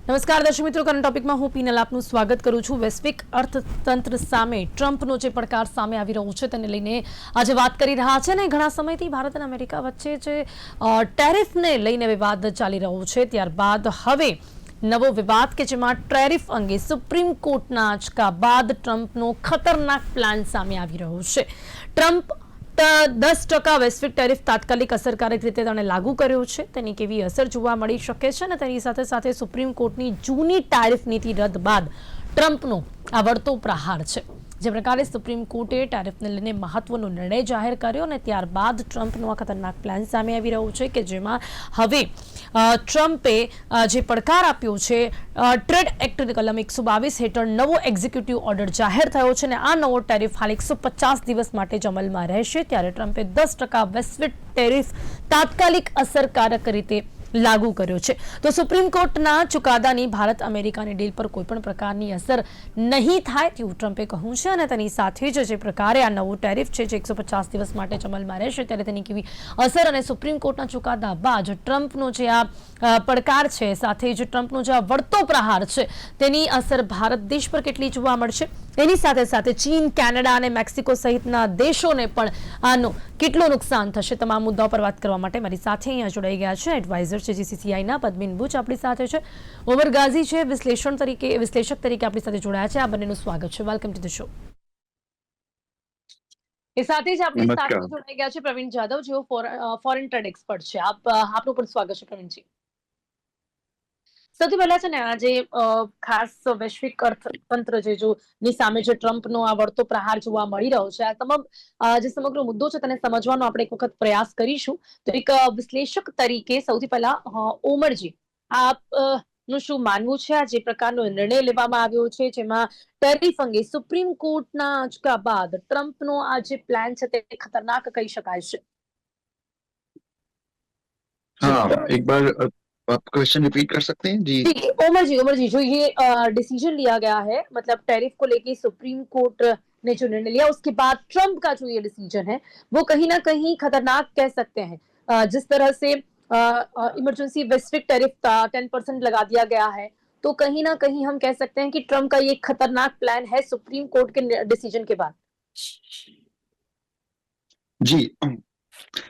નમસ્કાર દર્શક મિત્રો, કરંટ ટોપિકમાં હું પીનલ આપનું સ્વાગત કરું છું। વૈશ્વિક અર્થતંત્ર સામે ટ્રમ્પનો જે પડકાર સામે આવી રહ્યો છે તેને લઈને આજે વાત કરી રહ્યા છે ને ઘણા સમયથી ભારત અને અમેરિકા વચ્ચે જે ટેરિફને લઈને વિવાદ ચાલી રહ્યો છે, ત્યારબાદ હવે નવો વિવાદ કે જેમાં ટેરિફ અંગે સુપ્રીમ કોર્ટના આંચકા બાદ ટ્રમ્પનો ખતરનાક પ્લાન સામે આવી રહ્યો છે। ટ્રમ્પ 10% વૈશ્વિક ટેરિફ તાત્કાલિક અસરકારક રીતે તેને લાગુ કર્યો છે, તેની કેવી અસર જોવા મળી શકે છે અને તેની સાથે સાથે સુપ્રીમ કોર્ટની જૂની ટેરિફ નીતિ રદ બાદ ટ્રમ્પનો આ વળતો પ્રહાર છે। જે પ્રકારે સુપ્રીમ કોર્ટે ટેરિફને લઈને મહત્વનો નિર્ણય જાહેર કર્યો અને ત્યારબાદ ટ્રમ્પનો આ ખતરનાક પ્લાન સામે આવી રહ્યો છે કે જેમાં હવે ટ્રમ્પે જે પડકાર આપ્યો છે, ટ્રેડ એક્ટની કલમ 122 હેઠળ નવો એક્ઝિક્યુટિવ ઓર્ડર જાહેર થયો છે અને આ નવો ટેરિફ હાલ 150 દિવસ માટે જ અમલમાં રહેશે। ત્યારે ટ્રમ્પે 10% વૈશ્વિક ટેરિફ તાત્કાલિક અસરકારક રીતે લાગુ કર્યો છે। તો સુપ્રીમ કોર્ટના ચુકાદાની ભારત અમેરિકાની ડીલ પર કોઈપણ પ્રકારની અસર નહીં થાય તેવું ટ્રમ્પે કહ્યું છે અને તેની સાથે જ જે પ્રકારે આ નવું ટેરિફ છે જે 150 દિવસ માટે જ અમલમાં રહેશે ત્યારે તેની કેવી અસર અને સુપ્રીમ કોર્ટના ચુકાદા બાદ ટ્રમ્પનો જે આ પડકાર છે સાથે જ ટ્રમ્પનો જે આ વળતો પ્રહાર છે તેની અસર ભારત દેશ પર કેટલી જોવા મળશે, એની સાથે સાથે ચીન, કેનેડા અને મેક્સિકો સહિતના દેશોને પણ આનું કેટલું નુકસાન થશે, તમામ મુદ્દાઓ પર વાત કરવા માટે મારી સાથે અહીંયા જોડાઈ ગયા છે એડવાઇઝર છે જીસીસીઆઈના પદ્મિન બુચ આપણી સાથે છે, ઉમર ગાઝી છે વિશ્લેષક તરીકે આપણી સાથે જોડાયા છે। આ બંનેનું સ્વાગત છે, વેલકમ ટુ ધ શો। એ સાથે જ આપણી સાથે જોડાઈ ગયા છે પ્રવીણ જાદવ, જેઓ ફોરેન ટ્રેડ એક્સપર્ટ છે। આપનું પણ સ્વાગત છે પ્રવીણજી। સૌથી પહેલા છે ને આજે ખાસ વૈશ્વિક અર્થતંત્ર ની સામે જે ટ્રમ્પનો આ વળતો પ્રહાર જોવા મળી રહ્યો છે, આ તમામ જે સમગ્ર મુદ્દો છે તેને સમજવાનો આપણે એક વખત પ્રયાસ કરીશું। તો એક વિશ્લેષક તરીકે સૌથી પહેલા ઓમરજી, આપનું શું માનવું છે આ જે પ્રકારનો નિર્ણય લેવામાં આવ્યો છે જેમાં ટેરિફ અંગે સુપ્રીમ કોર્ટના આંચકા બાદ ટ્રમ્પનો આ જે પ્લાન છે તે ખતરનાક કહી શકાય છે? हाँ, एक बार आप क्वेश्चन रिपीट कर सकते हैं जी? उमर जी, जो ये डिसीजन लिया गया है, मतलब टैरिफ को लेके सुप्रीम कोर्ट ने जो निर्णय लिया उसके बाद ट्रम्प का जो ये डिसीजन है वो कहीं ना कहीं खतरनाक कह सकते हैं। जिस तरह से इमरजेंसी वैश्विक टैरिफ 10% लगा दिया गया है, तो कहीं ना कहीं हम कह सकते हैं कि ट्रम्प का ये खतरनाक प्लान है सुप्रीम कोर्ट के डिसीजन के बाद। जी,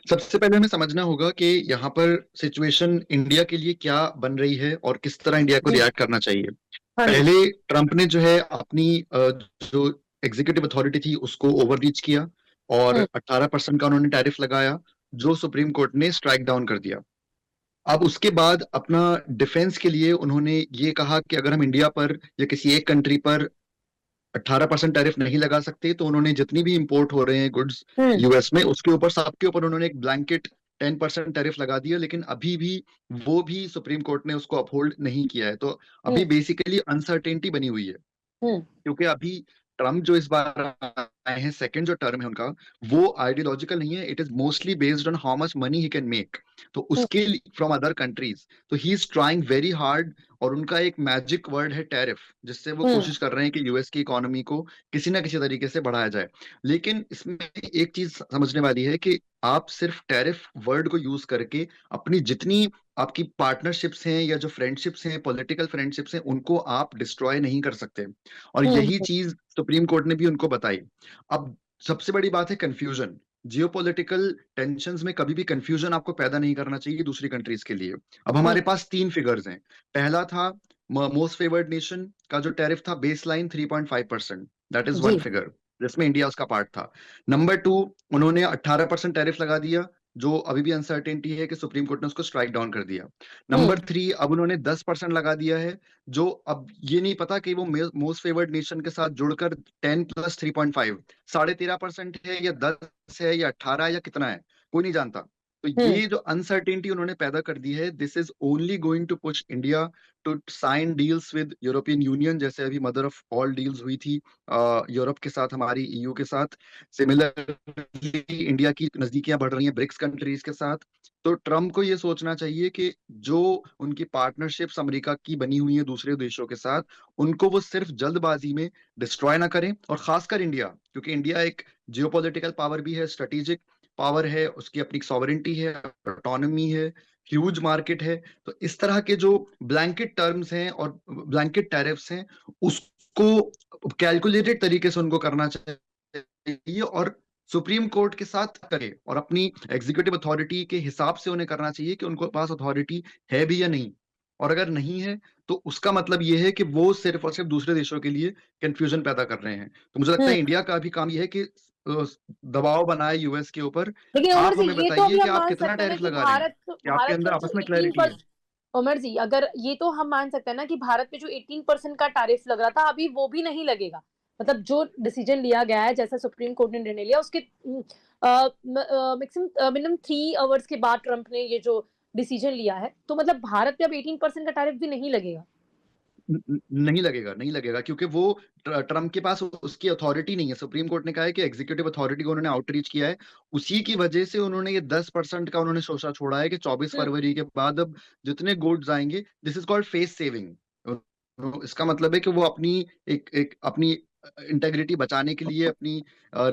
सबसे पहले हमें समझना होगा कि यहाँ पर सिचुएशन इंडिया के लिए क्या बन रही है और किस तरह इंडिया को रिएक्ट करना चाहिए। पहले ट्रम्प ने जो है अपनी जो एग्जीक्यूटिव अथॉरिटी थी उसको ओवररीच किया और 18% का उन्होंने टैरिफ लगाया, जो सुप्रीम कोर्ट ने स्ट्राइक डाउन कर दिया। अब उसके बाद अपना डिफेंस के लिए उन्होंने ये कहा कि अगर हम इंडिया पर या किसी एक कंट्री पर 18% टैरिफ नहीं लगा सकते तो उन्होंने जितनी भी इंपोर्ट हो रहे हैं गुड्स यूएस में उसके ऊपर सबके ऊपर उन्होंने एक ब्लैंकेट 10% टैरिफ लगा दिया, लेकिन अभी भी वो भी सुप्रीम कोर्ट ने उसको अपहोल्ड नहीं किया है। तो अभी बेसिकली अनसर्टेनिटी बनी हुई है, क्योंकि अभी ट्रम्प जो इस बार आए हैं, सेकंड जो टर्म है उनका, वो आइडियोलॉजिकल नहीं है, it is mostly based on how much money he can make. तो उसके फ्रॉम अदर कंट्रीज, तो he is trying very hard और उनका एक मैजिक वर्ड है टैरिफ, जिससे वो कोशिश कर रहे हैं कि यूएस की इकोनॉमी को किसी ना किसी तरीके से बढ़ाया जाए। लेकिन इसमें एक चीज समझने वाली है कि आप सिर्फ टैरिफ वर्ड को यूज करके अपनी जितनी आपकी पार्टनरशिप्स हैं या जो फ्रेंडशिप्स हैं, पॉलिटिकल फ्रेंडशिप्स हैं, उनको आप डिस्ट्रॉय नहीं कर सकते। और यही चीज सुप्रीम कोर्ट ने भी उनको बताई। अब सबसे बड़ी बात है कंफ्यूजन। जियोपॉलिटिकल टेंशंस में कभी भी कंफ्यूजन आपको पैदा नहीं करना चाहिए दूसरी कंट्रीज के लिए। अब हमारे पास 3 फिगर्स हैं। पहला था मोस्ट फेवर्ड नेशन का जो टैरिफ था baseline 3.5%, that is one figure, जिसमें इंडिया उसका पार्ट था। नंबर 2, उन्होंने 18% टैरिफ लगा दिया, जो अभी भी अनसर्टेनिटी है कि सुप्रीम कोर्ट ने उसको स्ट्राइक डाउन कर दिया। नंबर 3, अब उन्होंने 10% लगा दिया है, जो अब ये नहीं पता कि वो मोस्ट फेवर्ड नेशन के साथ जुड़कर 10 + 3.5 13.5% है या 10 है या 18 या कितना है, कोई नहीं जानता। तो ये जो अनसर्टेनिटी उन्होंने पैदा कर दी है, this is only going to push India to sign deals with European Union, जैसे अभी मदर ऑफ ऑल डील्स हुई थी यूरोप के साथ, हमारी ईयू के साथ। सिमिलरली इंडिया की नजदीकियां बढ़ रही हैं ब्रिक्स कंट्रीज के साथ। तो ट्रम्प को ये सोचना चाहिए कि जो उनकी पार्टनरशिप्स अमेरिका की बनी हुई है दूसरे देशों के साथ, उनको वो सिर्फ जल्दबाजी में डिस्ट्रॉय ना करें। और खासकर इंडिया, क्योंकि इंडिया एक जियोपॉलिटिकल पावर भी है, स्ट्रेटेजिक पावर है, उसकी अपनी सॉवरेंटी है, ऑटोनॉमी है, ह्यूज मार्केट है। तो इस तरह के जो ब्लैंकेट टर्म्स हैं और ब्लैंकेट टैरिफ्स हैं, उसको कैलकुलेटेड तरीके से उनको करना चाहिए, और सुप्रीम कोर्ट के साथ करे, और अपनी एग्जीक्यूटिव अथॉरिटी के हिसाब से उन्हें करना चाहिए कि उनके पास अथॉरिटी है भी या नहीं। और अगर नहीं है तो उसका मतलब ये है कि वो सिर्फ और सिर्फ दूसरे देशों के लिए कंफ्यूजन पैदा कर रहे हैं। तो मुझे लगता हम्म। है इंडिया का भी काम ये है कि दबाव बनाए यूएस के ऊपर। लेकिन उमर आप जी, हमें ये तो बताइए अभी कि हम आप मान कितना सकते हैं ना टैरिफ कि लगा रहे हैं, कि आपके भारत अंदर का आपस जो में एटीन क्लैरिटी है। परसेंट उमर जी, अगर ये तो हम मान सकते हैं ना कि भारत पे जो 18% का टैरिफ लग रहा था, अभी वो भी नहीं लगेगा। मतलब जो डिसीजन लिया गया है, जैसा सुप्रीम कोर्ट ने निर्णय लिया, उसके मैक्सिमम मिनिमम 3 आवर्स के बाद ट्रंप ने ये जो डिसीजन लिया है, तो मतलब भारत पे अब 18% का टैरिफ भी नहीं लगेगा। नहीं लगेगा, नहीं लगेगा, क्योंकि वो ट्रम्प के पास उसकी अथॉरिटी नहीं है। सुप्रीम कोर्ट ने कहा है कि एग्जीक्यूटिव अथॉरिटी को उन्होंने आउटरीच किया है। उसी की वजह से उन्होंने ये 10% का उन्होंने शोषा छोड़ा है कि 24 हम्म। फरवरी के बाद अब जितने गुड्स आएंगे, this is called face saving. इसका मतलब है कि वो अपनी एक अपनी इंटेग्रिटी बचाने के लिए, अपनी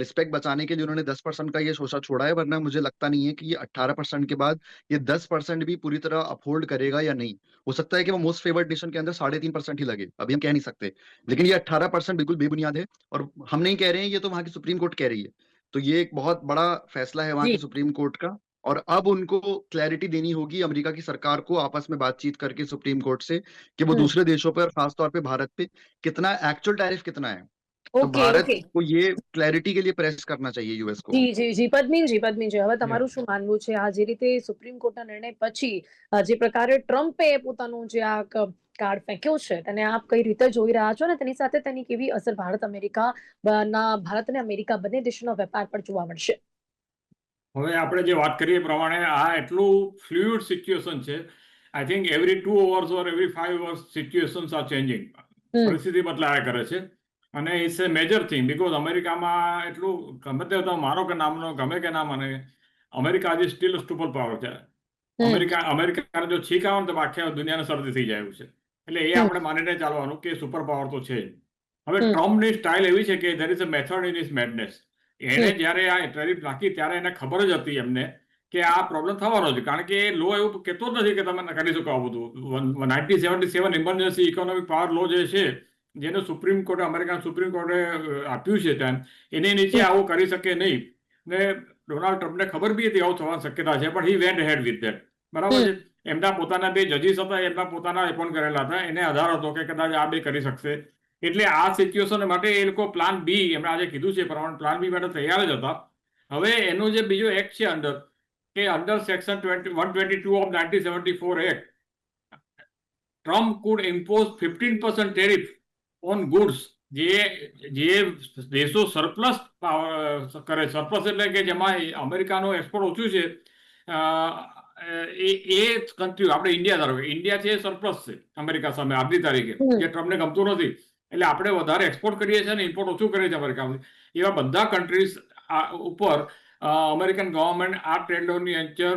रिस्पेक्ट बचाने के लिए उन्होंने 10% का ये शोषा छोड़ा है। वरना मुझे लगता नहीं है कि ये 18% के बाद ये 10% भी पूरी तरह अपहोल्ड करेगा या नहीं। हो सकता है कि वो मोस्ट फेवर्ड नेशन के अंदर 3.5% ही लगे, अभी हम कह नहीं सकते। लेकिन ये 18% बिल्कुल बेबुनियाद है, और हम नहीं कह रहे हैं, ये तो वहां की सुप्रीम कोर्ट कह रही है। तो ये एक बहुत बड़ा फैसला है वहां जी। की सुप्रीम कोर्ट का। और अब उनको क्लैरिटी देनी होगी अमेरिका की सरकार को, आपस में बातचीत करके सुप्रीम कोर्ट से, कि वो हम्म। दूसरे देशों पर, खासतौर पे भारत पे, कितना एक्चुअल टैरिफ कितना है। तो ओके, भारत ओके। को ये क्लैरिटी के लिए प्रेस करना चाहिए यूएस को। જી જી જી પદ્મિનજી, હવે Yeah. તમારું શું માનવું છે? આ જે રીતે સુપ્રીમ કોર્ટના નિર્ણય પછી જે પ્રકારે ટ્રમ્પે પોતાનું જે આ કાર્ડ ફેંક્યો છે, તેને આપ કઈ રીતે જોઈ રહ્યા છો, અને તેની સાથે તેની કેવી અસર ભારત અને અમેરિકા બંને દેશોના વેપાર પર જોવા મળશે? હવે આપણે જે વાત કરીએ એ પ્રમાણે આ એટલું ફ્લુઇડ સિચ્યુએશન છે. I think every 2 hours or every 5 hours situations are changing. Hmm. પરિસ્થિતિ બદલાયા કરે છે. અને it's a major thing because અમેરિકામાં એટલું ગમે તે તો માનો કે નામનો ગમે કે ના મને, અમેરિકા આજે સ્ટીલ સુપર પાવર છે. હમ. અમેરિકાને જો છીક આવે ને તો આખી દુનિયાને શરદી થઈ જાય એવું છે. એટલે એ હમ. આપણે માનીને ચાલવાનું કે સુપર પાવર તો છે જ. હવે હમ. ટ્રમ્પની સ્ટાઇલ એવી છે કે there is a method in is madness. એને હમ. જ્યારે આ ટેરિફ નાખી ત્યારે એને ખબર જ હતી એમને કે આ પ્રોબ્લેમ થવાનો છે. કારણ કે એ લો એવું કહેતો જ નથી કે તમે કરી શકો આ બધું. 1977 ઇમરજન્સી ઇકોનોમિક પાવર લો જે છે, જેને સુપ્રીમ કોર્ટે, અમેરિકન સુપ્રીમ કોર્ટે આપ્યું છે ટાઈમ, એની નીચે આવું કરી શકે નહીં. ને ડોનાલ્ડ ટ્રમ્પને ખબર બી હતી આવું થવાની શક્યતા છે, પણ he went ahead with that. બરાબર છે. એમના પોતાના 2 જજીસ હતા, એમના પોતાના એપોઇન્ટ કરેલા હતા, એને આધાર હતો કે કદાચ આ 2 કરી શકશે. એટલે આ સિચ્યુએશન માટે એ લોકો પ્લાન બી, એમણે આજે કીધું છે એ પ્રમાણે પ્લાન બી માટે તૈયાર જ હતા. હવે એનો જે બીજો એક્ટ છે અંડર, કે under section 122 of 1974 act, Trump food impose 15% tariff on goods. જે દેશો સરપ્લસ કરે, સરપ્લસ એટલે કે જેમાં અમેરિકાનો એક્સપોર્ટ ઓછું છે, એ કન્ટ્રી, આપણે ઇન્ડિયા ધારો કે ઇન્ડિયા છે એ સરપ્લસ છે અમેરિકા સામે આજની તારીખે, જે ટ્રમ્પને ગમતું નથી. એટલે આપણે વધારે એક્સપોર્ટ કરીએ છીએ અને ઇમ્પોર્ટ ઓછું કરીએ છીએ અમેરિકામાંથી. એવા બધા કન્ટ્રીઝ ઉપર અમેરિકન ગવર્મેન્ટ આ ટ્રેડ લોની અંચર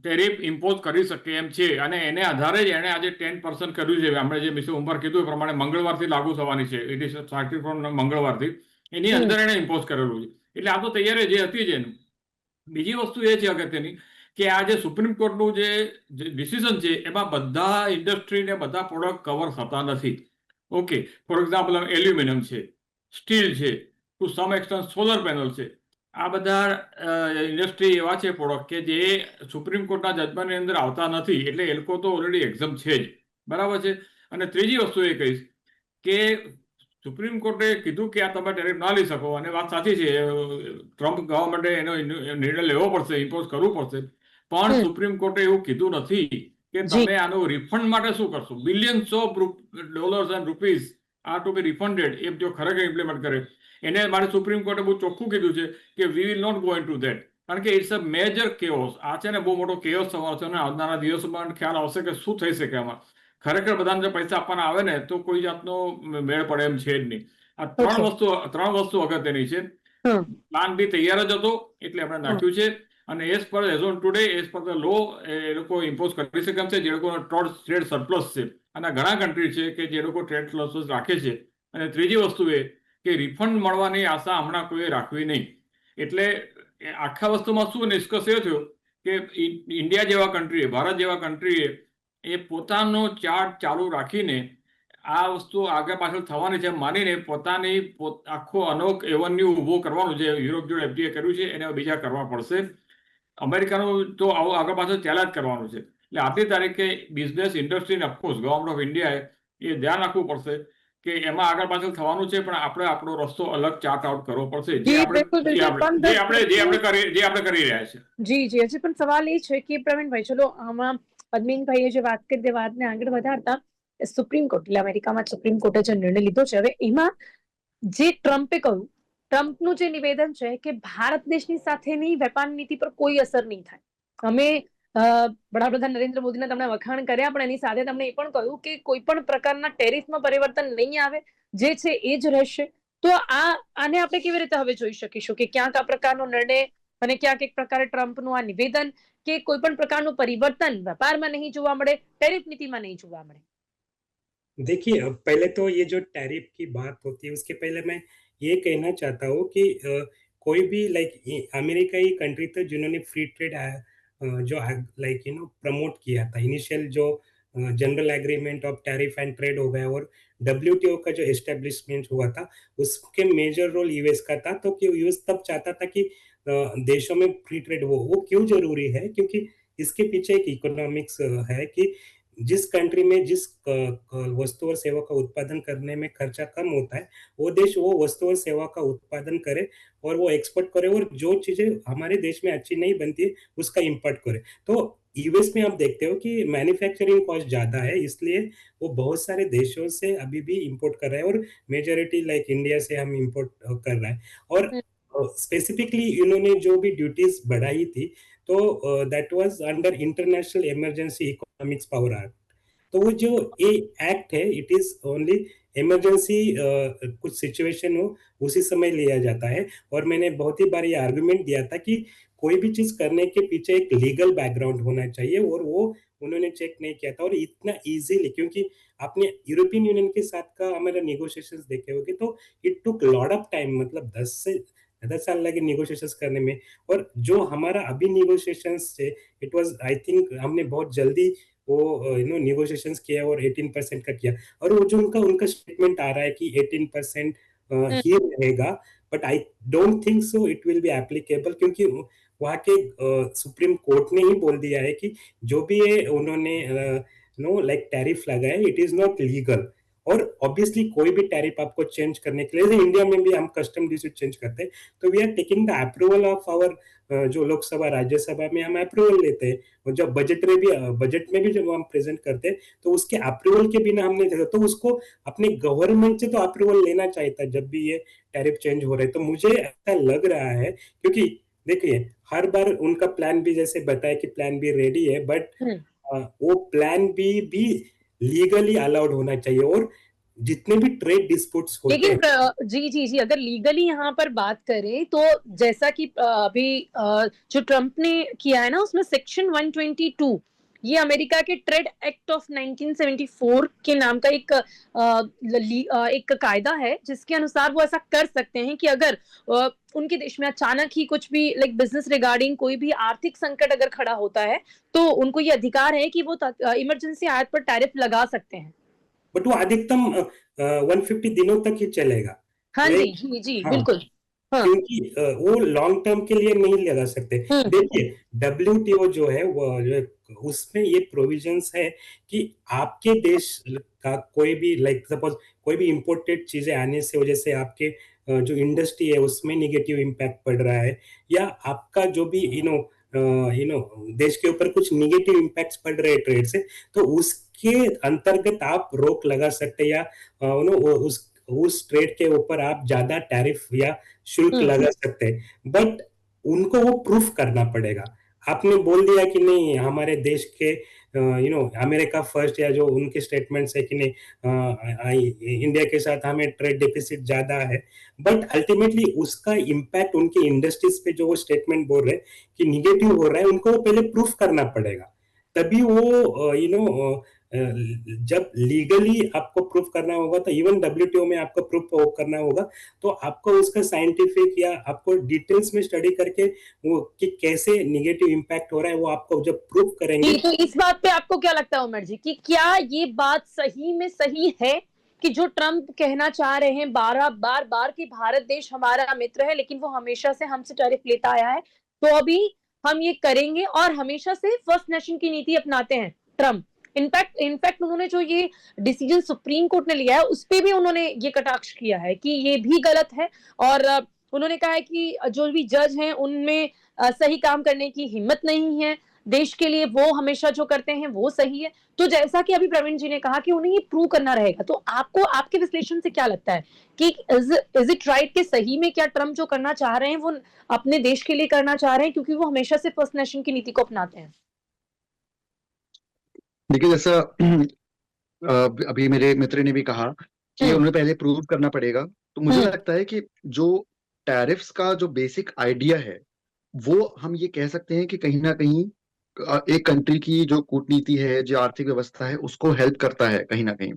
ટેરિફ ઇમ્પોઝ કરી શકે એમ છે. અને એને આધારે જ એણે આજે 10% કર્યું છે. આપણે જે મિસ્ટર ઉમર કીધું એ પ્રમાણે મંગળવારથી લાગુ થવાની છે. ઇટ ઇઝ સ્ટાર્ટિંગ ફ્રોમ મંગળવારથી એની અંદર એણે ઇમ્પોઝ કરેલું છે. એટલે આ તો તૈયારી જે હતી જ એનું. બીજી વસ્તુ એ છે અગત્યની કે આ જે સુપ્રીમ કોર્ટનું જે ડિસિઝન છે, એમાં બધા ઇન્ડસ્ટ્રીને બધા પ્રોડક્ટ કવર થતા નથી. ઓકે, ફોર એક્ઝામ્પલ એલ્યુમિનિયમ છે, સ્ટીલ છે, ટુ સમ એક્સટેન્ટ સોલર પેનલ છે. આ બધા ઇન્ડસ્ટ્રી એવા છે પ્રોડક્ટ કે જે સુપ્રીમ કોર્ટના જજમેન્ટની અંદર આવતા નથી. એટલે એ લોકો તો ઓલરેડી એક્ઝમ છે જ. બરાબર છે. અને ત્રીજી વસ્તુ એ કહીશ કે સુપ્રીમ કોર્ટે કીધું કે આ તમે ટેરિફ ના લઈ શકો, અને વાત સાચી છે, ટ્રમ્પ ગવર્મેન્ટે એનો નિર્ણય લેવો પડશે, ઇમ્પોઝ કરવું પડશે. પણ સુપ્રીમ કોર્ટે એવું કીધું નથી કે તમે આનું રિફંડ માટે શું કરશો. Billions of dollars and rupees are to be refunded. એ જો ખરેખર ઇમ્પ્લિમેન્ટ કરે, એને મારે સુપ્રીમ કોર્ટે બહુ ચોખ્ખું કીધું છે કે we will not go into that. કારણ કે ઇટ્સ અ મેજર કેઓસ. આ છે ને બહુ મોટો કેઓસ થવાનો છે, અને આવનારા દિવસોમાં ખ્યાલ આવશે કે શું થઈ શકે આમાં. ખરેખર બધાને જો પૈસા આપવાના આવે ને તો કોઈ જાતનો મેળ પડે એમ છે જ નહીં. આ ત્રણ વસ્તુ અગત્યની છે. પ્લાન બી તૈયાર જ હતો એટલે આપણે નાખ્યું છે. અને as per as on today, as per the law, એ લોકો ઇમ્પોઝ કરી શકે છે જે લોકો ટ્રેડ સરપ્લસ છે. અને ઘણા કન્ટ્રી છે કે જે લોકો ટ્રેડ સરપ્લસ રાખે છે. અને ત્રીજી વસ્તુ એ કે રિફંડ મળવાની આશા હમણાં કોઈ રાખવી નહીં. એટલે આખા વસ્તુમાં શું નિષ્કર્ષ એ થયો કે ઇન્ડિયા જેવા કન્ટ્રીએ, ભારત જેવા કન્ટ્રીએ એ પોતાનો ચાર્ટ ચાલુ રાખીને આ વસ્તુ આગળ પાછળ થવાની છે માનીને પોતાની આખો અનોખ એવન્યુ ઊભો કરવાનું છે. યુરોપ જોડે એફડીએ કર્યું છે એને બીજા કરવા પડશે. અમેરિકાનું તો આવું આગળ પાછળ ચાલ્યા જ કરવાનું છે. એટલે આજની તારીખે બિઝનેસ ઇન્ડસ્ટ્રીને ઓફકોર્સ ગવર્મેન્ટ ઓફ ઇન્ડિયાએ એ ધ્યાન રાખવું પડશે કે એમાં આગળ પાછળ થવાનું છે, પણ આપણે આપણો રસ્તો અલગ ચાર્ટ આઉટ કરવો પડશે, જે આપણે કરી રહ્યા છે. જી જી, હજી પણ સવાલ એ છે કે પ્રવીણભાઈ, ચલો આમાં પદ્મિનભાઈએ જે વાત કરી તે વાતને આગળ વધારતા સુપ્રીમ કોર્ટ, એટલે અમેરિકામાં સુપ્રીમ કોર્ટે જે નિર્ણય લીધો છે, હવે એમાં જે ટ્રમ્પે કહ્યું, ટ્રમ્પનું જે નિવેદન છે કે ભારત દેશની સાથેની વેપાર નીતિ પર કોઈ અસર નહીં થાય. અમે વડાપ્રધાન નરેન્દ્ર મોદીના તમને વખાણ કર્યા, પણ એની સાથે તમને એ પણ કહ્યું કે કોઈ પણ પ્રકારના ટેરિફમાં પરિવર્તન નહીં આવે, જે છે એ જ રહેશે. તો આને આપણે કેવી રીતે હવે જોઈ શકીશું કે ક્યાંક આ પ્રકારનો નિર્ણય અને ક્યાંક એક પ્રકારે ટ્રમ્પનું આ નિવેદન કે કોઈ પણ પ્રकारનું परिवर्तन व्यापाરમાં नहीं જોવા મળે, टेरिफ नीतिમાં नहीं જોવા મળે? देखिए, पहले तो ये जो टैरिफ की बात होती है उसके पहले मैं ये कहना चाहता हूँ कि कोई भी अमेरिका ही कंट्री था जिन्होंने फ्री ट्रेड जो प्रमोट किया था. इनिशियल जो general agreement of tariff and trade हो गया और डब्ल्यूटीओ का जो एस्टेब्लिशमेंट हुआ था उसके मेजर रोल यूएस का था. तो यूएस तब चाहता था कि देशों में फ्री ट्रेड वो क्यों जरूरी है, क्योंकि इसके पीछे एक इकोनॉमिक्स है कि जिस कंट्री में जिस वस्तु और सेवा का उत्पादन करने में खर्चा कम होता है वो देश वो वस्तु और सेवा का उत्पादन करे और वो एक्सपोर्ट करे, और जो चीजें हमारे देश में अच्छी नहीं बनती है उसका इंपोर्ट करे. तो यूएस में आप देखते हो कि मैन्युफैक्चरिंग कॉस्ट ज्यादा है, इसलिए वो बहुत सारे देशों से अभी भी इंपोर्ट कर रहा है और मेजोरिटी इंडिया से हम इंपोर्ट कर रहा है. और स्पेसिफिकली इन्होंने जो भी ड्यूटीज बढ़ाई थी तो that was under international emergency economics power act. तो वो जो ये एक्ट है इट इज ओनली इमरजेंसी, कुछ सिचुएशन हो उसी समय लिया जाता है. और मैंने बहुत ही बार ये आर्गुमेंट दिया था कि कोई भी चीज करने के पीछे एक लीगल बैकग्राउंड होना चाहिए, और वो उन्होंने चेक नहीं किया था. और इतना इजीली, क्योंकि आपने यूरोपियन यूनियन के साथ का हमारा नेगोशिएशंस देखे होंगे तो it took lot of time, मतलब 10 साल लगे नेगोशिएशंस करने में. और जो हमारा अभी नेगोशिएशंस थे इट वाज आई थिंक हमने बहुत जल्दी वो नेगोशिएशंस किया और 18% का किया. और वो जो उनका स्टेटमेंट आ रहा है कि 18% ही रहेगा, but I don't think so it will be applicable, क्योंकि वहाँ के सुप्रीम कोर्ट ने ही बोल दिया है कि जो भी ये उन्होंने टैरिफ लगाया इट इज नॉट लीगल. और ऑब्वियसली कोई भी टैरिफ आपको चेंज करने के लिए, जैसे इंडिया में भी हम कस्टम ड्यूटी चेंज करते हैं तो we are taking the approval of our जो लोकसभा राज्यसभा में हम अप्रूवल लेते हैं, और जब बजट में भी जब हम प्रेजेंट करते हैं तो उसके अप्रूवल के बिना हमने देखा तो उसको अपने गवर्नमेंट से तो अप्रूवल लेना चाहिए था जब भी ये टैरिफ चेंज हो रहे हैं. तो मुझे ऐसा लग रहा है, क्योंकि देखिए हर बार उनका प्लान बी, जैसे बताया कि प्लान बी रेडी है, बट वो प्लान बी भी लीगली अलाउड होना चाहिए. और जितने भी ट्रेड डिस्प्यूट्स होते हैं, लेकिन जी, अगर लीगली यहाँ पर बात करें तो जैसा कि अभी जो ट्रम्प ने किया है ना उसमें सेक्शन 122 ये अमेरिका के ट्रेड एक्ट ऑफ 1974 के नाम का एक कायदा है जिसके अनुसार वो ऐसा कर सकते हैं कि अगर उनके देश में अचानक ही कुछ भी बिजनेस रिगार्डिंग कोई भी आर्थिक संकट अगर खड़ा होता है तो उनको ये अधिकार है कि वो इमरजेंसी आयात पर टैरिफ लगा सकते हैं. बट वो अधिकतम 150 दिनों तक ही चलेगा. हाँ जी, हाँ, बिल्कुल. हाँ. क्योंकि वो लॉन्ग टर्म के लिए नहीं लगा सकते. देखिए डब्ल्यूटीओ जो है वो उसमें ये प्रोविजंस है कि आपके देश का कोई भी सपोज कोई भी इंपोर्टेड चीजें आने से वजह से आपके जो इंडस्ट्री है उसमें निगेटिव इम्पैक्ट पड़ रहा है, या आपका जो भी देश के ऊपर कुछ निगेटिव इम्पैक्ट्स पड़ रहे हैं ट्रेड से, तो उसके अंतर्गत आप रोक लगा सकते हैं, या उस ट्रेड के ऊपर आप ज्यादा टैरिफ या शुल्क लगा सकते हैं. बट उनको वो प्रूफ करना पड़ेगा. आपने बोल दिया कि नहीं हमारे देश के अमेरिका फर्स्ट, या जो उनके स्टेटमेंट्स है कि नहीं इंडिया के साथ हमें ट्रेड डेफिसिट ज्यादा है, बट अल्टीमेटली उसका इम्पैक्ट उनकी इंडस्ट्रीज पे जो वो स्टेटमेंट बोल रहे हैं कि निगेटिव हो रहा है, उनको पहले प्रूफ करना पड़ेगा. तभी वो जब लीगली आपको प्रूफ करना होगा तो इवन WTO में आपको प्रूफ करना होगा, तो आपको उसका साइंटिफिक या आपको डिटेल्स में स्टडी करके वो कि कैसे निगेटिव इम्पैक्ट हो रहा है वो आपको जब प्रूफ करेंगे। जी, तो इस बात पे आपको क्या लगता है उमर जी कि क्या ये बात सही में सही है कि जो ट्रम्प कहना चाह रहे हैं बार बार कि भारत देश हमारा मित्र है लेकिन वो हमेशा से हमसे टैरिफ लेता आया है, तो अभी हम ये करेंगे और हमेशा से फर्स्ट नेशन की नीति अपनाते हैं ट्रम्प। इनफैक्ट उन्होंने जो ये डिसीजन सुप्रीम कोर्ट ने लिया है उस पे भी उन्होंने ये कटाक्ष किया है कि ये भी गलत है और उन्होंने कहा है कि जो भी जज हैं उनमें सही काम करने की हिम्मत नहीं है, देश के लिए वो हमेशा जो करते हैं वो सही है। तो जैसा कि अभी प्रवीण जी ने कहा कि उन्हें ये प्रूव करना रहेगा, तो आपको आपके विश्लेषण से क्या लगता है कि इज इट राइट कि सही में क्या ट्रम्प जो करना चाह रहे हैं वो अपने देश के लिए करना चाह रहे हैं क्योंकि वो हमेशा से फर्स्ट नेशन की नीति को अपनाते हैं? देखिए, जैसा अभी मेरे मित्र ने भी कहा कि उन्हें पहले प्रूव करना पड़ेगा, तो मुझे लगता है कि जो टैरिफ्स का जो बेसिक आइडिया है वो हम ये कह सकते हैं कि कहीं ना कहीं एक कंट्री की जो कूटनीति है, जो आर्थिक व्यवस्था है, उसको हेल्प करता है कहीं ना कहीं।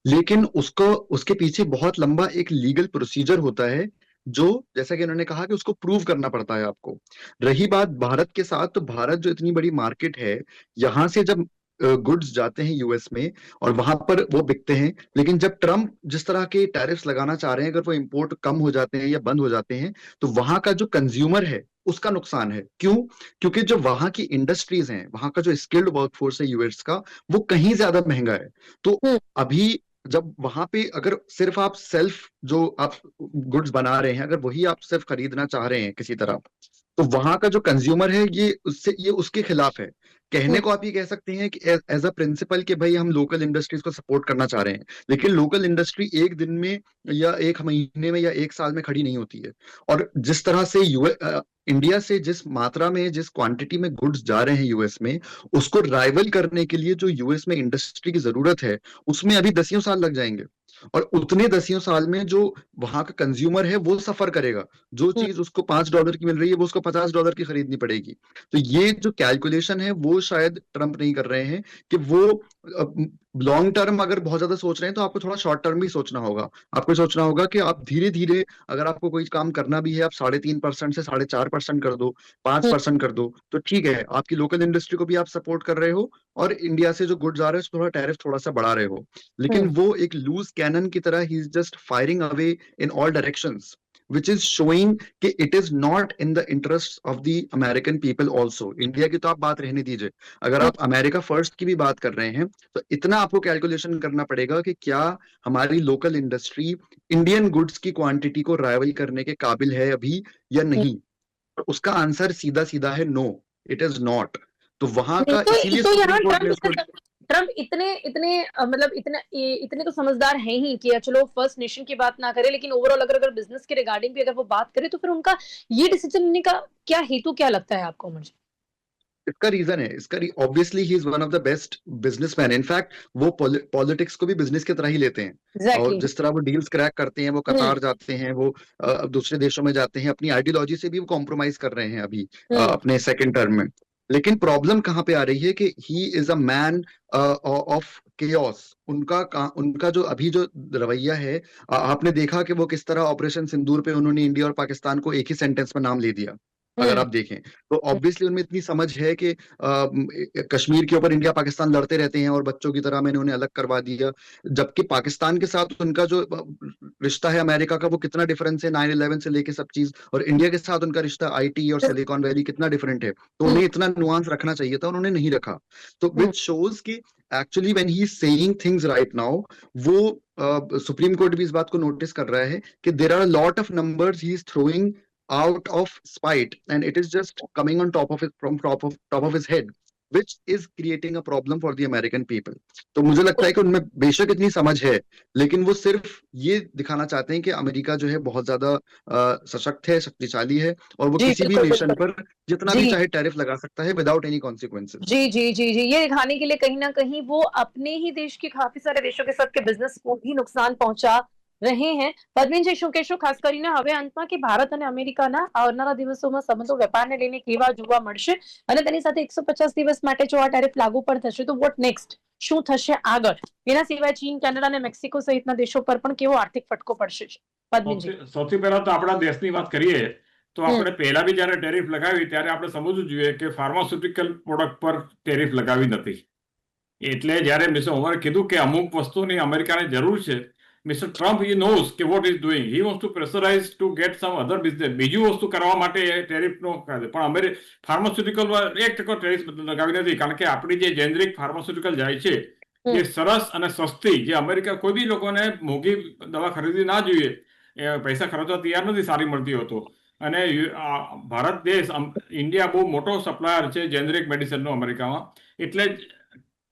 लेकिन उसको उसके पीछे बहुत लंबा एक लीगल प्रोसीजर होता है, जो जैसा कि उन्होंने कहा कि उसको प्रूव करना पड़ता है आपको। रही बात भारत के साथ, तो भारत जो इतनी बड़ी मार्केट है, यहाँ से जब गुड्स जाते हैं यूएस में और वहां पर वो बिकते हैं, लेकिन जब ट्रम्प जिस तरह के टैरिफ्स लगाना चाह रहे हैं, अगर वो इंपोर्ट कम हो जाते हैं या बंद हो जाते हैं, तो वहां का जो कंज्यूमर है उसका नुकसान है। क्यों? क्योंकि जो वहां की इंडस्ट्रीज हैं, वहां का जो स्किल्ड वर्कफोर्स है यूएस का, वो कहीं ज्यादा महंगा है। तो अभी जब वहां पे अगर सिर्फ आप सेल्फ जो आप गुड्स बना रहे हैं, अगर वही आप सिर्फ खरीदना चाह रहे हैं किसी तरह, तो वहां का जो कंज्यूमर है ये उसके खिलाफ है। कहने को आप ये कह सकते हैं कि एज अ प्रिंसिपल कि भाई हम लोकल इंडस्ट्रीज को सपोर्ट करना चाह रहे हैं, लेकिन लोकल इंडस्ट्री एक दिन में या एक महीने में या एक साल में खड़ी नहीं होती है। और जिस तरह से इंडिया से जिस मात्रा में, जिस क्वांटिटी में गुड्स जा रहे हैं यूएस में, उसको राइवल करने के लिए जो यूएस में इंडस्ट्री की जरूरत है, उसमें अभी दसियों साल लग जाएंगे। और उतने दसियों साल में जो वहां का कंज्यूमर है वो सफर करेगा। जो चीज उसको $5 की मिल रही है वो उसको $50 की खरीदनी पड़ेगी। तो ये जो कैलकुलेशन है वो शायद ट्रम्प नहीं कर रहे हैं कि वो लॉन्ग टर्म अगर बहुत ज्यादा सोच रहे हैं, तो आपको थोड़ा शॉर्ट टर्म भी सोचना होगा। आपको सोचना होगा कि आप धीरे धीरे, अगर आपको कोई काम करना भी है, आप 3.5% से 4.5% कर दो, 5% कर दो, तो ठीक है, आपकी लोकल इंडस्ट्री को भी आप सपोर्ट कर रहे हो और इंडिया से जो गुड्स आ रहे हैं उसको थोड़ा टैरिफ थोड़ा सा बढ़ा रहे हो। लेकिन वो एक लूज कैनन की तरह he is just firing away in all directions, which is showing कि it is not in the interest of the American people also। India की तो आप बात रहने दीजिए, अगर आप अमेरिका फर्स्ट की भी बात कर रहे हैं, तो इतना आपको कैलकुलेशन करना पड़ेगा कि क्या हमारी लोकल इंडस्ट्री इंडियन गुड्स की क्वांटिटी को राइवल करने के काबिल है अभी या नहीं। और उसका आंसर सीधा सीधा है नो, इट इज नॉट। तो वहां का इसीलिए तो यहाँ सुप्रीम कोर्ट ने उसको ट्रम्प इतने इतने मतलब इतने तो समझदार हैं ही कि चलो फर्स्ट नेशन की बात ना करे, लेकिन ओवरऑल अगर बिजनेस के रिगार्डिंग भी अगर वो बात करे तो फिर उनका ये डिसीजन लेने का क्या हेतु क्या लगता है आपको मुझे? इसका रीजन है, इसका obviously he is one of the best businessman. In fact वो पॉलिटिक्स को भी बिजनेस की तरह ही लेते हैं। और जिस तरह वो डील्स क्रैक करते हैं, वो कतार जाते हैं, वो दूसरे देशों में जाते हैं, अपनी आइडियोलॉजी से भी वो कॉम्प्रोमाइज कर रहे हैं अभी अपने सेकंड टर्म में। लेकिन प्रॉब्लम कहाँ पे आ रही है कि he is a man of chaos. उनका जो अभी जो रवैया है, आपने देखा कि वो किस तरह ऑपरेशन सिंदूर पे उन्होंने इंडिया और पाकिस्तान को एक ही सेंटेंस में नाम ले दिया। अगर आप देखें तो ऑब्वियसली उनमें इतनी समझ है कि कश्मीर के ऊपर इंडिया पाकिस्तान लड़ते रहते हैं और बच्चों की तरह मैंने उन्हें अलग करवा दिया। जबकि पाकिस्तान के साथ उनका जो रिश्ता है अमेरिका का, वो कितना डिफरेंस है 9/11 से लेके सब चीज। और इंडिया के साथ उनका रिश्ता आईटी और सिलिकॉन वैली कितना डिफरेंट है। तो उन्हें इतना नुआंस रखना चाहिए था, उन्होंने नहीं रखा। तो विच शोज कि actually when he is saying things right now, वो सुप्रीम कोर्ट भी इस बात को नोटिस कर रहा है कि there are lot of numbers he is throwing out of spite, and it is just coming on top of it from top of his head, which is creating a problem for the American people। तो मुझे लगता है कि उनमें बेशक इतनी समझ है, लेकिन वो सिर्फ ये दिखाना चाहते हैं कि अमेरिका जो है बहुत ज्यादा सशक्त है, शक्तिशाली है, और वो किसी भी नेशन पर जितना भी चाहे टैरिफ लगा सकता है विदाउट एनी कॉन्सिक्वेंसेस। जी जी जी जी, ये दिखाने के लिए कहीं ना कहीं वो अपने ही देश के काफी सारे देशों के साथ के बिजनेस को भी नुकसान पहुंचा રહે हैं પદ્મિનજી શું કહેશો ખાસ કરીને હવે અંતમાં કે ભારત અને અમેરિકાના આવનારા દિવસોમાં સંબંધો વેપારને લઈને કેવા જોવા મળશે અને તેની સાથે 150 દિવસ માટે જો આ ટેરિફ લાગુ પણ થશે તો વોટ નેક્સ્ટ શું થશે આગળ એના સિવાય ચીન કેનેડા અને મેક્સિકો સહિતના દેશો પર પણ કેવો આર્થિક ફટકો પડશે પદ્મિનજી સૌથી પહેલા તો આપણા દેશની વાત કરીએ તો આપણે પહેલા બી જ્યારે ટેરિફ લગાવી ત્યારે આપણે સમજવું જોઈએ કે ફાર્માસ્યુટિકલ પ્રોડક્ટ પર ટેરિફ લગાવી નથી. એટલે જ્યારે મિસ્ટર ઓમરે કીધું કે અમુક વસ્તુની અમેરિકાને જરૂર છે, મિસ્ટર ટ્રમ્પ હી નોઝ કે what is doing, he wants to pressurise two gate sum other business, બીજું વસ્તુ કરવા માટે એ ટેરિફનો કાયદો. પણ ફાર્માસ્યુટિકલ પર 1% ટેરિફ લગાવી નથી, કારણ કે આપણી જે જેનરિક ફાર્માસ્યુટિકલ જાય છે એ સરસ અને સસ્તી, જે અમેરિકા કોઈ બી લોકોને મોંઘી દવા ખરીદવી ના જોઈએ, એ પૈસા ખર્ચવા તૈયાર નથી, સારી મળતી હોય તો. અને ભારત દેશ, ઇન્ડિયા બહુ મોટો સપ્લાયર છે જેનરિક મેડિસિનનો અમેરિકામાં, એટલે જ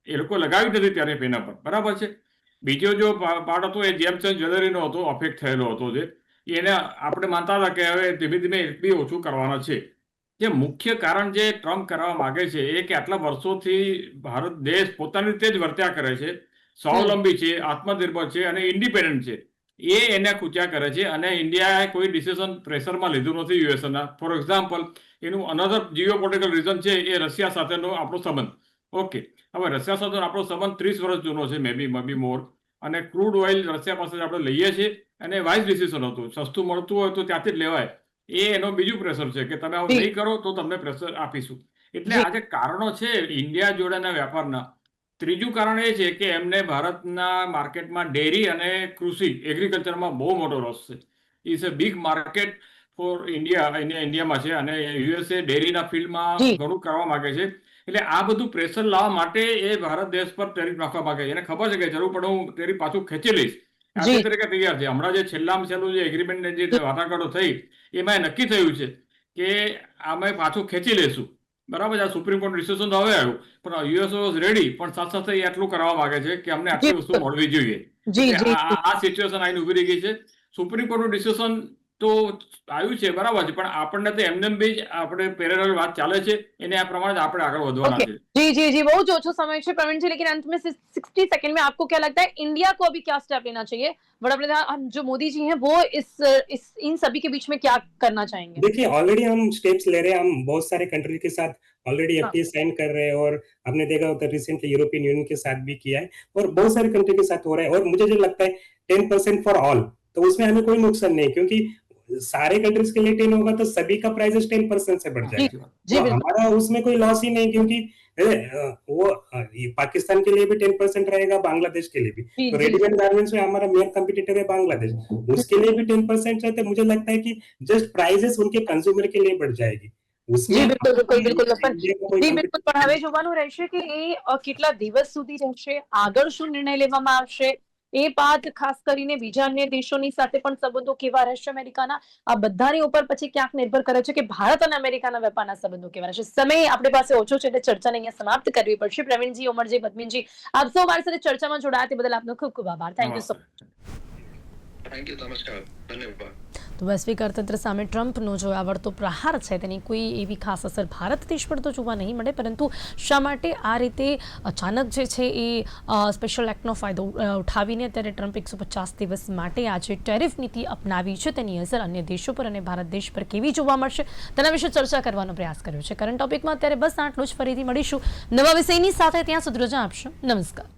એ લોકો લગાવી નથી ટેરિફ એના પર, બરાબર છે. બીજો જો પાર્ટ હતો એ જેમ્સ એન્ડ જ્વેલરીનો હતો, અફેક્ટ થયેલો હતો, જે એને આપણે માનતા હતા કે હવે ધીમે ધીમે બી ઓછું કરવાના છે. જે મુખ્ય કારણ જે ટ્રમ્પ કરવા માંગે છે એ કે આટલા વર્ષોથી ભારત દેશ પોતાની રીતે જ વર્ત્યા કરે છે, સ્વાવલંબી છે, આત્મનિર્ભર છે અને ઇન્ડિપેન્ડન્ટ છે, એ એને ખૂચ્યા કરે છે. અને ઇન્ડિયાએ કોઈ ડિસિઝન પ્રેશરમાં લીધું નથી યુએસના. ફોર એક્ઝામ્પલ, એનું અનધર જીઓપોલિટિકલ રીઝન છે એ રશિયા સાથેનો આપણો સંબંધ. ઓકે, હવે રશિયા સાથેનો આપણો સંબંધ 30 વર્ષ જૂનો છે, મે બી મોર. અને ક્રૂડ ઓઇલ રશિયા પાસેથી આપણે લઈએ છીએ અને વાઇઝ ડિસિઝન હતું, સસ્તું મળતું હોય તો ત્યાંથી જ લેવાય. એ એનો બીજું પ્રેશર છે કે તમે આવું નહીં કરો તો તમને પ્રેશર આપીશું. એટલે આ જે કારણો છે ઇન્ડિયા જોડેના વેપારના. ત્રીજું કારણ એ છે કે એમને ભારતના માર્કેટમાં ડેરી અને કૃષિ એગ્રીકલ્ચરમાં બહુ મોટો રસ છે. Is a big market for ઇન્ડિયામાં છે, અને યુએસએ ડેરીના ફિલ્ડમાં ઘણું કરવા માંગે છે. એટલે આ બધું પ્રેશર લાવવા માટે એ ભારત દેશ પર ટેરિફ નાખવા માંગે છે. એને ખબર છે કે જરૂર પડે હું ટેરિફ પાછું ખેંચી લઈશ, આ તરીકે તૈયાર છે. હમણાં જે છેલ્લામાં છેલ્લું જે એગ્રીમેન્ટ જે વાટાઘાટો થઈ એમાં નક્કી થયું છે કે અમે પાછું ખેંચી લેશું, બરાબર છે. આ સુપ્રીમ કોર્ટ ડિસિઝન તો હવે આવ્યું, પણ યુએસ વોઝ રેડી, પણ સાથે સાથે એ આટલું કરવા માંગે છે કે અમને આટલી વસ્તુ મળવી જોઈએ. આ સિચ્યુએશન આઈને ઉભી રહી ગઈ છે. સુપ્રીમ કોર્ટનું ડિસિઝન તો આવ્યું છે, બરાબર છે, પણ આપણને તો એમને બી આપણે પેરેલલ વાત ચાલે છે, એને આ પ્રમાણે આપણે આગળ વધવાના છે. जी जी जी, बहुत ओछो समय है प्रवीण जी, लेकिन अंत में 60 सेकंड में आपको क्या लगता है इंडिया को अभी क्या स्टेप लेना चाहिए? बड़ा प्रधान जो मोदी जी हैं वो इस इन सभी के बीच में क्या करना चाहेंगे? देखिए, ऑलरेडी हम स्टेप्स ले रहे हैं, हम बहुत सारे कंट्री के साथ ऑलरेडी एफटीए साइन कर रहे हैं, और आपने देखा होता रिसेंटली यूरोपियन यूनियन के साथ भी किया है, और बहुत सारे कंट्री के साथ हो रहा है. और मुझे जो लगता है 10% फॉर ऑल, तो उसमें हमें कोई नुकसान नहीं, क्योंकि सारे कंट्रीज के लिए 10 होगा तो सभी का प्राइसेस 10% से बढ़ जाएगा. तो हमारा उसमें कोई लॉस ही नहीं, क्योंकि वो पाकिस्तान के लिए भी 10% रहेगा, बांग्लादेश के लिए भी. तो रेडीमेड गारमेंट्स में हमारा मेन कंपटीटर है बांग्लादेश, उसके लिए भी 10% है. तो मुझे लगता है कि जस्ट प्राइसेस उनके कंज्यूमर के लिए बढ़ जाएगी. જી બિલકુલ પણ હવે જોવાનું રહેશે કે એ કેટલા દિવસ સુધી રહેશે, આગળ શું નિર્ણય લેવામાં આવશે, એ બાદ ખાસ કરીને બીજા અન્ય દેશોની સાથે પણ સંબંધો કેવા રહેશે અમેરિકાના, આ બધાની ઉપર પછી ક્યાંક નિર્ભર કરે છે કે ભારત અને અમેરિકાના વેપારના સંબંધો કેવા રહેશે. સમય આપણી પાસે ઓછો છે એટલે ચર્ચાને અહીંયા સમાપ્ત કરવી પડશે. પ્રવીણજી, ઓમરજી, પદ્મિનજી, આપ સૌ મારી સાથે ચર્ચામાં જોડાયા તે બદલ આપનો ખૂબ ખૂબ આભાર. Thank you so much. Thank you, નમસ્કાર, ધન્યવાદ. તો વૈશ્વિક અર્થતંત્ર સામે ટ્રમ્પનો જો આવડતો પ્રહાર છે તેની કોઈ એવી ખાસ અસર ભારત દેશ પર તો જોવા નહીં મળે, પરંતુ શા માટે આ રીતે અચાનક જે છે એ સ્પેશિયલ એક્ટનો ફાયદો ઉઠાવીને અત્યારે ટ્રમ્પ 150 દિવસ માટે આ જે ટેરિફ નીતિ અપનાવી છે તેની અસર અન્ય દેશો પર અને ભારત દેશ પર કેવી જોવા મળશે તેના વિશે ચર્ચા કરવાનો પ્રયાસ કર્યો છે. કરંટ ટોપિકમાં અત્યારે બસ આટલું જ. ફરીથી મળીશું નવા વિષયની સાથે. ત્યાં સુધી રજા આપશો. નમસ્કાર.